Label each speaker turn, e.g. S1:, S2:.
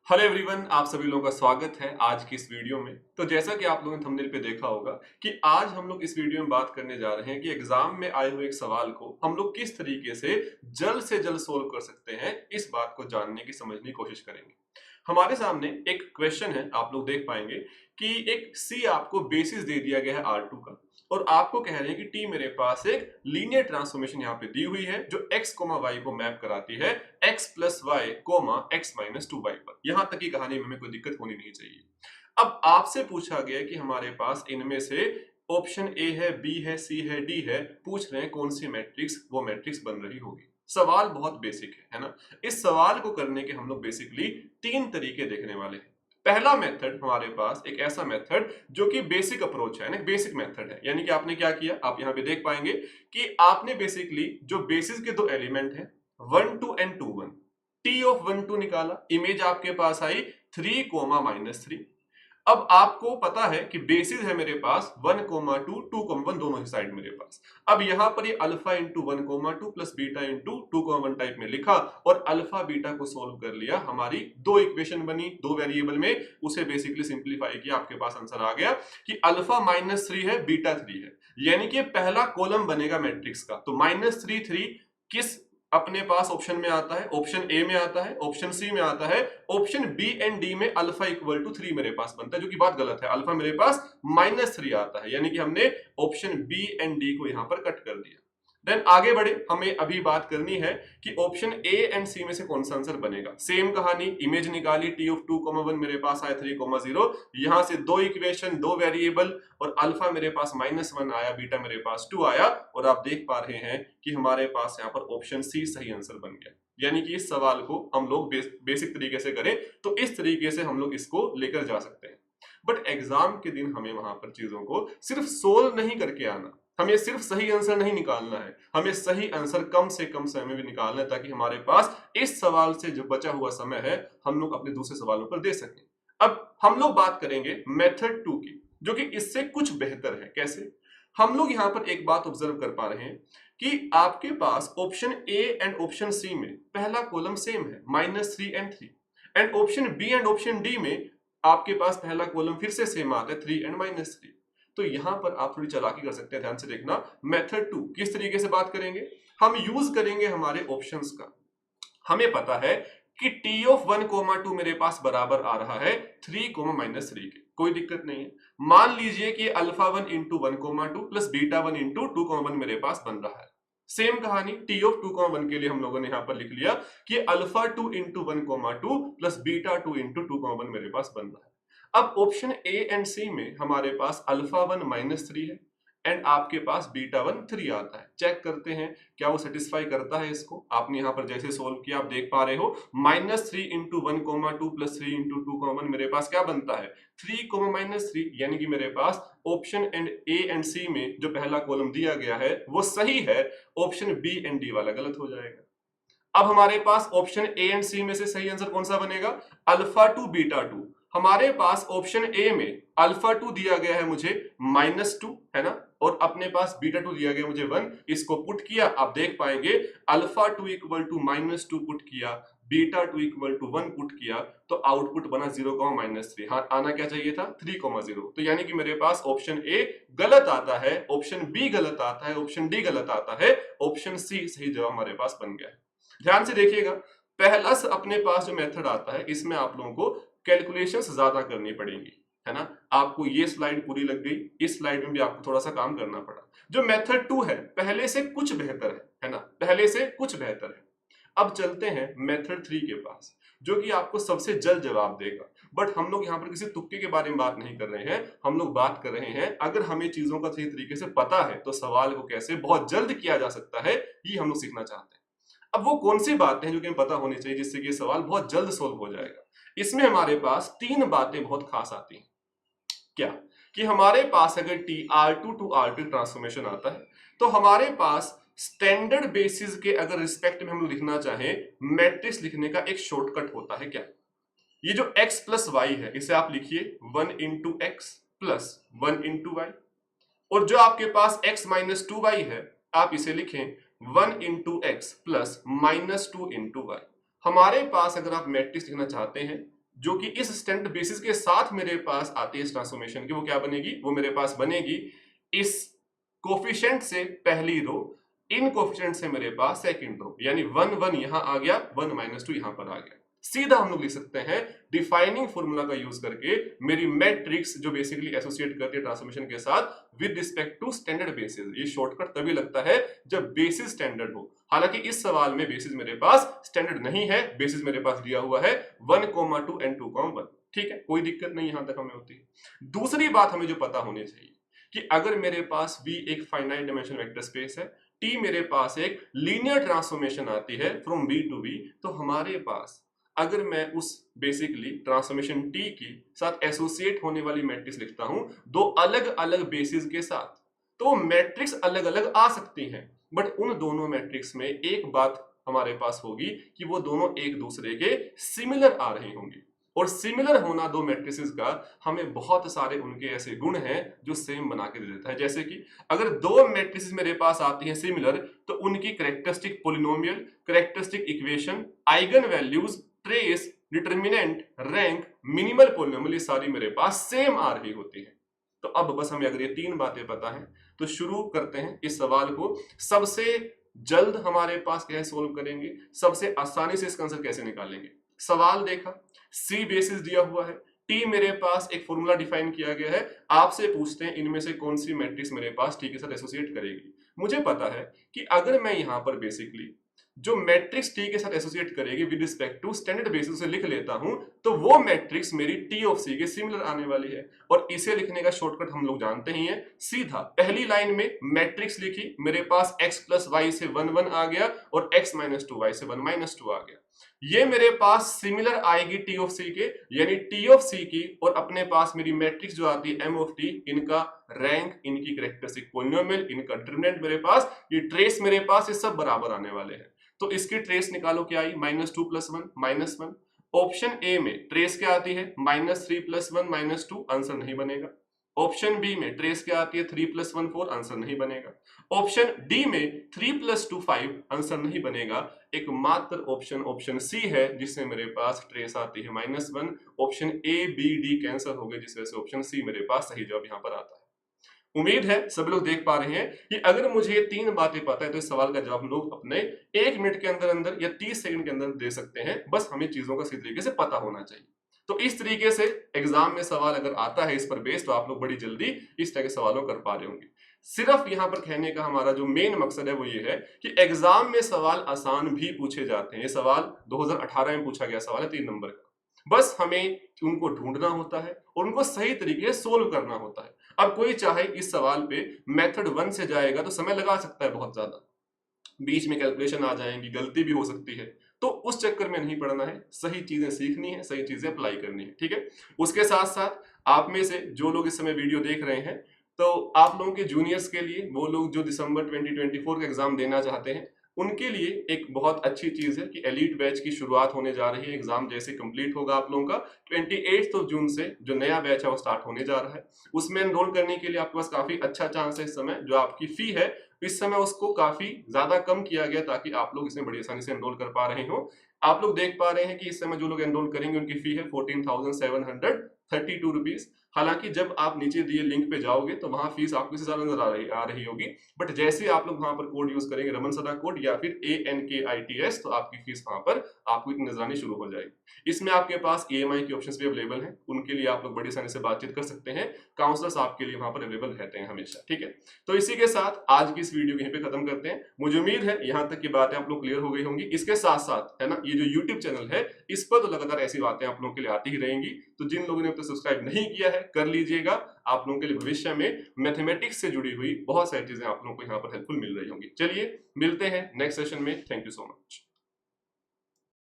S1: Hello everyone, आप सभी लोगों का स्वागत है आज की इस वीडियो में। तो जैसा कि आप लोगों ने थंबनेल पे देखा होगा कि आज हम लोग इस वीडियो में बात करने जा रहे हैं कि एग्जाम में आए हुए एक सवाल को हम लोग किस तरीके से जल्द सोल्व कर सकते हैं। इस बात को जानने की समझने की कोशिश करेंगे। हमारे सामने एक क्वेश्चन है, आप लोग देख पाएंगे कि एक सी आपको बेसिस दे दिया गया है R2 का और आपको कह रहे हैं कि टी मेरे पास एक लीनियर ट्रांसफॉर्मेशन यहाँ पे दी हुई है जो x y को मैप कराती है x plus y x minus 2y पर। यहां तक की कहानी में हमें कोई दिक्कत होनी नहीं चाहिए। अब आपसे पूछा गया कि हमारे पास इनमें से ऑप्शन ए है, बी है, सी है, डी है, पूछ रहे हैं कौन सी मैट्रिक्स वो मैट्रिक्स बन रही होगी। सवाल बहुत बेसिक है ना। इस सवाल को करने के हम लोग बेसिकली तीन तरीके देखने वाले हैं। पहला मेथड हमारे पास एक ऐसा मेथड जो कि बेसिक अप्रोच है ना, बेसिक मेथड है। यानी कि आपने क्या किया, आप यहाँ पे देख पाएंगे कि आपने बेसिकली जो बेसिस के दो एलिमेंट हैं 1 2 एंड 2 1, टी ऑफ 1 2 निकाला, इमेज आपके पास आई 3 कोमा माइनस 3। अब आपको पता है कि बेसिस है मेरे पास 1 कोमा 2 2 कोमा 1 दोनों ही साइड मेरे पास। अब यहां पर ये alpha into 1 comma 2 plus beta into 2 comma 1 type में लिखा और अल्फा बीटा को सोल्व कर लिया। हमारी दो इक्वेशन बनी दो वेरिएबल में, उसे बेसिकली सिंप्लीफाई किया, आपके पास आंसर आ गया कि अल्फा माइनस 3 है, बीटा 3 है। यानी कि पहला कॉलम बनेगा मैट्रिक्स का। तो माइनस 3 3 किस अपने पास ऑप्शन में आता है, ऑप्शन ए में आता है, ऑप्शन सी में आता है, ऑप्शन बी एंड डी में अल्फा इक्वल टू 3 मेरे पास बनता है, जो कि बात गलत है। अल्फा मेरे पास माइनस 3 आता है, यानी कि हमने ऑप्शन बी एंड डी को यहां पर कट कर दिया। देन आगे बढ़े, हमें अभी बात करनी है कि ऑप्शन ए एंड सी में से कौन सा आंसर बनेगा। सेम कहानी, इमेज निकाली, टी ऑफ 2 1 मेरे पास आया 3 0, यहां से दो इक्वेशन दो वेरिएबल और अल्फा मेरे पास -1 आया, बीटा मेरे पास 2 आया और आप देख पा रहे हैं कि हमारे पास यहाँ पर ऑप्शन सी सही आंसर बन गया। यानी कि इस सवाल को हम लोग बेसिक तरीके से करें तो इस तरीके से हम लोग इसको लेकर जा सकते हैं। बट एग्जाम के दिन हमें वहां पर चीजों को सिर्फ सोल्व नहीं करके आना, हमें सिर्फ सही आंसर नहीं निकालना है, हमें सही आंसर कम से कम समय में भी निकालना है ताकि हमारे पास इस सवाल से जो बचा हुआ समय है हम लोग अपने दूसरे सवालों पर दे सकें। अब हम लोग बात करेंगे मेथड 2 की, जो कि इससे कुछ बेहतर है। कैसे? हम लोग यहां पर एक बात ऑब्जर्व कर पा रहे हैं कि आपके पास option A and option C में पहला कॉलम सेम है -3 and 3 and option B and option D में आपके पास पहला कॉलम फिर से सेम आता है 3 एंड -3। तो यहां पर आप थोड़ी चालाकी कर सकते हैं, ध्यान से देखना। मेथड 2 किस तरीके से बात करेंगे, हम यूज करेंगे हमारे ऑप्शंस का। हमें पता है कि टी ऑफ 1 2 मेरे पास बराबर आ रहा है 3 -3 के, कोई दिक्कत नहीं है। मान लीजिए कि alpha 1 into 1 2 plus beta 1 into 2 1 मेरे पास बन रहा है। सेम कहानी, टी ऑफ 2 1 के लिए हम लोगों ने यहां पर लिख लिया कि alpha 2 into 1 2 plus beta 2 into 2 1 मेरे पास बन रहा है। अब ऑप्शन ए एंड सी में हमारे पास अल्फा 1 -3 है एंड आपके पास बीटा 1 3 आता है। चेक करते हैं क्या वो सेटिस्फाई करता है इसको। आपने यहां पर जैसे सोल्व किया आप देख पा रहे हो -3 इंटू 1 2 प्लस 3 इंटू 2 1 मेरे पास क्या बनता है 3 -3, यानी कि मेरे पास ऑप्शन एंड ए एंड सी में जो पहला कॉलम दिया गया है वो सही है, ऑप्शन बी एंड डी वाला गलत हो जाएगा। अब हमारे पास ऑप्शन ए एंड सी में से सही आंसर कौन सा बनेगा, अल्फा 2 बीटा 2। हमारे पास ऑप्शन ए में अल्फा 2 दिया गया है मुझे -2 है ना, और अपने पास बीटा 2 दिया गया मुझे 1। इसको पुट किया, आप देख पाएंगे अल्फा 2 इक्वल टू -2 पुट किया, बीटा 2 इक्वल टू 1 पुट किया, तो आउटपुट बना 0 -3। हाँ, आना क्या चाहिए था 3 0। तो यानी कि मेरे पास ऑप्शन ए गलत आता है, ऑप्शन बी गलत आता है, ऑप्शन डी गलत आता है, ऑप्शन सी सही जवाब हमारे पास बन गया है। ध्यान से देखिएगा, पहला अपने पास जो मेथड आता है इसमें आप लोगों को कैलकुलेशंस ज्यादा करनी पड़ेंगी, है ना। आपको ये स्लाइड पूरी लग गई, इस स्लाइड में भी आपको थोड़ा सा काम करना पड़ा। जो मेथड 2 है पहले से कुछ बेहतर है ना, पहले से कुछ बेहतर है। अब चलते हैं मेथड 3 के पास, जो कि आपको सबसे जल्द जवाब देगा। बट हम लोग यहाँ पर किसी तुक्के के बारे में बात नहीं कर रहे हैं, हम लोग बात कर रहे हैं अगर हमें चीजों का सही तरीके से पता है तो सवाल को कैसे बहुत जल्द किया जा सकता है, ये हम लोग सीखना चाहते हैं। अब वो कौन सी बातें हैं जो कि हमें पता होनी चाहिए जिससे कि ये सवाल बहुत जल्द सोल्व हो जाएगा। इसमें हमारे पास तीन बातें बहुत खास आती हैं। क्या? कि हमारे पास अगर T R2 to R2 transformation आता है तो हमारे पास स्टैंडर्ड बेसिस के अगर रिस्पेक्ट में हम लोग लिखना चाहें मैट्रिक्स लिखने का एक शॉर्टकट होता है। क्या? ये जो x प्लस वाई है इसे आप लिखिए 1 into x plus 1 into y, और जो आपके पास x माइनस 2y है आप इसे लिखें 1 into x plus -2 into y. हमारे पास अगर आप मैट्रिक्स लिखना चाहते हैं जो कि इस स्टैंडर्ड बेसिस के साथ मेरे पास आती है इस ट्रांसफॉर्मेशन की, वो क्या बनेगी, वो मेरे पास बनेगी इस कोफिशिएंट से पहली रो, इन कोफिशिएंट से मेरे पास सेकंड रो, यानी 1 1 यहां आ गया, 1 -2 यहां पर आ गया। सीधा हम लोग लिख सकते हैं डिफाइनिंग फॉर्मूला का यूज करके मेरी मैट्रिक्स जो बेसिकली एसोसिएट करती है ट्रांसफॉर्मेशन के साथ with respect to standard basis. ये शॉर्टकट तभी लगता है जब बेसिस स्टैंडर्ड हो। हालांकि इस सवाल में बेसिस मेरे पास स्टैंडर्ड नहीं है, बेसिस मेरे पास दिया हुआ है 1,2 एंड 2,1। ठीक है, कोई दिक्कत नहीं यहां तक हमें होती है। दूसरी बात हमें जो पता होनी चाहिए कि अगर मेरे पास V एक फाइनाइट डायमेंशनल वेक्टर स्पेस है, T मेरे पास एक लीनियर ट्रांसफॉर्मेशन आती है फ्रॉम V टू V, तो हमारे पास अगर मैं उस बेसिकली ट्रांसफॉर्मेशन T की साथ एसोसिएट होने वाली मैट्रिक्स लिखता हूं दो अलग अलग बेसिस के साथ, तो मैट्रिक्स अलग अलग आ सकती हैं, बट उन दोनों मैट्रिक्स में एक बात हमारे पास होगी कि वो दोनों एक दूसरे के सिमिलर आ रही होंगी। और सिमिलर होना दो मैट्रिसेस का हमें बहुत सारे उनके ऐसे गुण हैं जो सेम बना के दे देता है। जैसे कि अगर दो मैट्रिसेस मेरे पास आती हैं सिमिलर, तो उनकी characteristic polynomial, characteristic equation, eigen values, trace, determinant, rank, minimal polynomial, ये सारी मेरे पास सेम आ रही होती है। तो अब बस हमें अगर ये तीन बातें पता है तो शुरू करते हैं इस सवाल को। सबसे जल्द हमारे पास कैसे सोल्व करेंगे, सबसे आसानी से इसका आंसर कैसे निकालेंगे। सवाल देखा, सी बेसिस दिया हुआ है, टी मेरे पास एक फॉर्मूला डिफाइन किया गया है, आपसे पूछते हैं इनमें से कौन सी मैट्रिक्स मेरे पास टी के साथ एसोसिएट करेगी। मुझे पता है कि अगर मैं यहां पर बेसिकली जो मैट्रिक्स टी के साथ एसोसिएट करेगी with respect to standard basis से लिख लेता हूं, तो वो मैट्रिक्स मेरी टी ऑफ सी के सिमिलर आने वाली है। और इसे लिखने का शॉर्टकट हम लोग जानते ही हैं, सीधा पहली लाइन में मैट्रिक्स लिखी, मेरे पास x प्लस वाई से 1 1 आ गया और x माइनस 2 वाई से 1 माइनस 2 आ गया। ये मेरे पास सिमिलर आएगी टी ऑफ सी के, यानी टी ऑफ सी की और अपने पास मेरी मैट्रिक्स जो आती है एम ऑफ टी, इनका रैंक, इनकी कैरेक्टरिस्टिक पॉलिनोमियल, इनका डिटरमिनेंट मेरे पास, ये ट्रेस मेरे पास, ये सब बराबर आने वाले हैं। तो इसकी ट्रेस निकालो, क्या आई, -2 + 1 -1। ऑप्शन ए में ट्रेस क्या आती है, -3 + 1 -2, आंसर नहीं बनेगा। ऑप्शन बी में ट्रेस क्या आती है, 3 + 1 4, आंसर नहीं बनेगा। ऑप्शन डी में 3 + 2 5, आंसर नहीं बनेगा। एकमात्र ऑप्शन सी है जिसमें मेरे पास ट्रेस आती है -1। Option A B D cancel हो गए, जिस वजह से ऑप्शन सी मेरे पास सही जवाब यहाँ पर आता है। उम्मीद है सभी लोग देख पा रहे हैं कि अगर मुझे ये तीन बातें पता है तो इस सवाल का जवाब हम लोग अपने 1 मिनट के अंदर अंदर या 30 सेकंड के अंदर दे सकते हैं। बस हमें चीजों का सही तरीके से पता होना चाहिए। तो इस तरीके से एग्जाम में सवाल अगर आता है इस पर बेस, तो आप लोग बड़ी जल्दी इस तरह के सवालों कर पा रहे होंगे। सिर्फ यहाँ पर कहने का हमारा जो मेन मकसद है वो ये है कि एग्जाम में सवाल आसान भी पूछे जाते हैं। ये सवाल 2018 में पूछा गया सवाल है 3 नंबर का। बस हमें उनको ढूंढना होता है और उनको सही तरीके से सोल्व करना होता है। अब कोई चाहे इस सवाल पे मेथड 1 से जाएगा तो समय लगा सकता है बहुत ज्यादा, बीच में कैलकुलेशन आ जाएंगी, गलती भी हो सकती है, तो उस चक्कर में नहीं पड़ना है। सही चीजें सीखनी है, सही चीजें अप्लाई करनी है। ठीक है, उसके साथ साथ आप में से जो लोग इस समय वीडियो देख रहे हैं, तो आप लोगों के जूनियर्स के लिए, वो लोग जो दिसंबर 2024 का एग्जाम देना चाहते हैं, उनके लिए एक बहुत अच्छी चीज है कि एलीट बैच की शुरुआत होने जा रही है। एग्जाम जैसे कंप्लीट होगा आप लोगों का 28 जून से जो नया बैच है वो स्टार्ट होने जा रहा है। उसमें एनरोल करने के लिए आपके पास काफी अच्छा चांस है। इस समय जो आपकी फी है इस समय उसको काफी ज्यादा कम किया गया ताकि आप लोग इसमें बड़ी आसानी से एनरोल कर पा रहे हो। आप लोग देख पा रहे हैं कि इस समय जो लोग एनरोल करेंगे उनकी फी है 14,732 रुपीज। हालांकि जब आप नीचे दिए लिंक पे जाओगे तो वहां फीस आपको इससे ज्यादा नजर आ रही होगी, बट जैसे आप लोग वहां पर कोड यूज करेंगे रमन सदा कोड या फिर ANKITS, तो आपकी फीस वहां पर आपको नजर आनी शुरू हो जाएगी। इसमें आपके पास EMI के ऑप्शंस भी अवेलेबल हैं, उनके लिए आप लोग बड़ी आसानी से बातचीत कर सकते हैं। काउंसलर्स आपके लिए वहां पर अवेलेबल रहते हैं हमेशा। ठीक है, तो इसी के साथ आज की इस वीडियो को यहीं पे खत्म करते हैं। मुझे उम्मीद है यहाँ तक की बातें आप लोग क्लियर हो गई होंगी। इसके साथ साथ है ना, ये जो YouTube चैनल है इस पर तो लगातार ऐसी बातें आप लोगों के लिए आती ही रहेंगी, तो जिन लोगों ने अब तक सब्सक्राइब नहीं किया है कर लीजिएगा। आप लोगों के लिए भविष्य में मैथमेटिक्स से जुड़ी हुई बहुत सारी चीजें आप लोगों को यहाँ पर हेल्पफुल मिल रही होंगी। चलिए मिलते हैं नेक्स्ट सेशन में। Thank you so much.